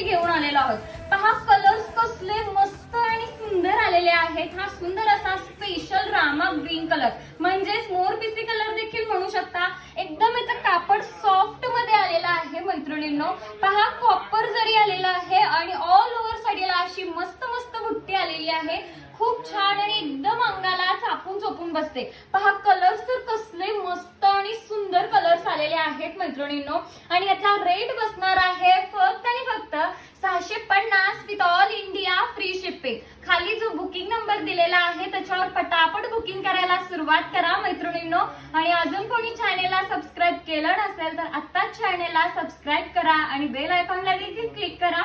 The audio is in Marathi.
साठी घेऊन आलेलो आहोत। पहा कलर्स कसले मस्त आणि सुंदर आलेले आहेत। हा सुंदर असा स्पेशल रामा ग्रीन कलर म्हणजेच मोरपिसी कलर देखील म्हणू शकता। एकदम याचं कापड सॉफ्ट मध्ये आलेला आहे मैत्रिणींनो। पहा कॉपर जरी आलेला आहे आणि ऑल ओव्हर साडीला अशी मस्त मस्त बुट्टी आलेली आहे। खूप छान आणि एकदम अंगाला चापून चोपून बसते। पहा कलर्स तर कसले मस्त आणि सुंदर कलर्स आलेले आहेत मैत्रिणींनो। आणि याचा रेट बसणार आहे फक्त आणि फक्त 650 with all India free shipping. खाली जो बुकिंग नंबर दिलेला आहे त्याच्यावर पटापट बुकिंग करायला सुरुवात करा मैत्रिणींनो। आणि अजून कोणी चॅनेलला सबस्क्राइब केलं नसेल तर आत्ताच चॅनेलला सबस्क्राइब करा आणि बेल आयकॉनला देखील क्लिक करा